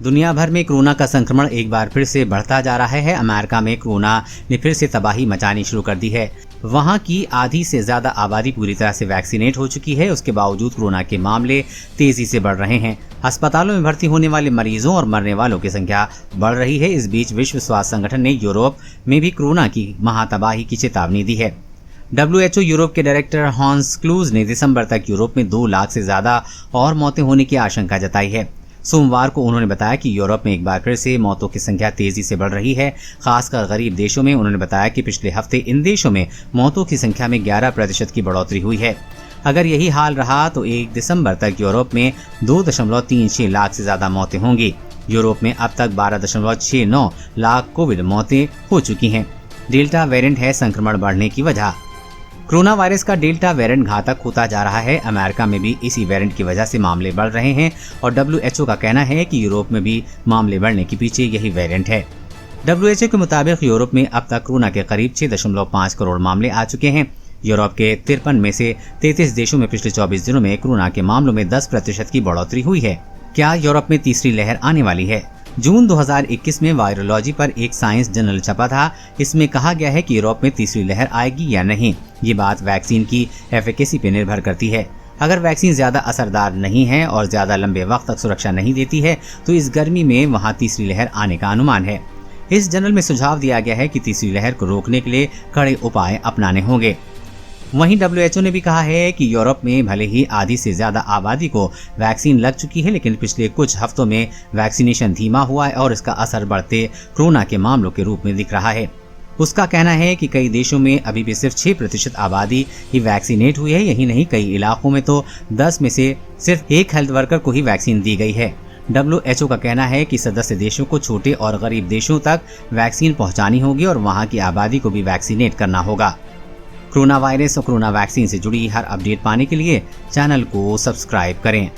दुनिया भर में कोरोना का संक्रमण एक बार फिर से बढ़ता जा रहा है। अमेरिका में कोरोना ने फिर से तबाही मचानी शुरू कर दी है। वहां की आधी से ज्यादा आबादी पूरी तरह से वैक्सीनेट हो चुकी है। उसके बावजूद कोरोना के मामले तेजी से बढ़ रहे हैं। अस्पतालों में भर्ती होने वाले मरीजों और मरने वालों की संख्या बढ़ रही है। इस बीच विश्व स्वास्थ्य संगठन ने यूरोप में भी कोरोना की महातबाही की चेतावनी दी है। WHO यूरोप के डायरेक्टर हॉन्स क्लूज ने दिसंबर तक यूरोप में 2 लाख से ज्यादा और मौतें होने की आशंका जताई है। सोमवार को उन्होंने बताया कि यूरोप में एक बार फिर से मौतों की संख्या तेजी से बढ़ रही है, खासकर गरीब देशों में। उन्होंने बताया कि पिछले हफ्ते इन देशों में मौतों की संख्या में 11% की बढ़ोतरी हुई है। अगर यही हाल रहा तो 1 दिसंबर तक यूरोप में 2.36 लाख से ज्यादा मौतें होंगी। यूरोप में अब तक 12.69 लाख कोविड मौतें हो चुकी हैं। डेल्टा वेरिएंट है संक्रमण बढ़ने की वजह। कोरोना वायरस का डेल्टा वेरिएंट घातक होता जा रहा है। अमेरिका में भी इसी वेरिएंट की वजह से मामले बढ़ रहे हैं और WHO का कहना है कि यूरोप में भी मामले बढ़ने के पीछे यही वेरिएंट है। WHO के मुताबिक यूरोप में अब तक कोरोना के करीब 6.5 करोड़ मामले आ चुके हैं। यूरोप के 53 में से 33 देशों में पिछले 24 दिनों में कोरोना के मामलों में 10% की बढ़ोतरी हुई है। क्या यूरोप में तीसरी लहर आने वाली है? जून 2021 में वायरोलॉजी पर एक साइंस जर्नल छपा था। इसमें कहा गया है कि यूरोप में तीसरी लहर आएगी या नहीं, ये बात वैक्सीन की एफिकेसी पर निर्भर करती है। अगर वैक्सीन ज्यादा असरदार नहीं है और ज्यादा लंबे वक्त तक सुरक्षा नहीं देती है तो इस गर्मी में वहां तीसरी लहर आने का अनुमान है। इस जर्नल में सुझाव दिया गया है कि तीसरी लहर को रोकने के लिए कड़े उपाय अपनाने होंगे। वहीं WHO ने भी कहा है कि यूरोप में भले ही आधी से ज्यादा आबादी को वैक्सीन लग चुकी है, लेकिन पिछले कुछ हफ्तों में वैक्सीनेशन धीमा हुआ है और इसका असर बढ़ते कोरोना के मामलों के रूप में दिख रहा है। उसका कहना है कि कई देशों में अभी भी सिर्फ 6% आबादी ही वैक्सीनेट हुई है। यही नहीं, कई इलाकों में तो 10 में से सिर्फ 1 हेल्थ वर्कर को ही वैक्सीन दी गई है। WHO का कहना है कि सदस्य देशों को छोटे और गरीब देशों तक वैक्सीन पहुंचानी होगी और वहां की आबादी को भी वैक्सीनेट करना होगा। कोरोना वायरस और कोरोना वैक्सीन से जुड़ी हर अपडेट पाने के लिए चैनल को सब्सक्राइब करें।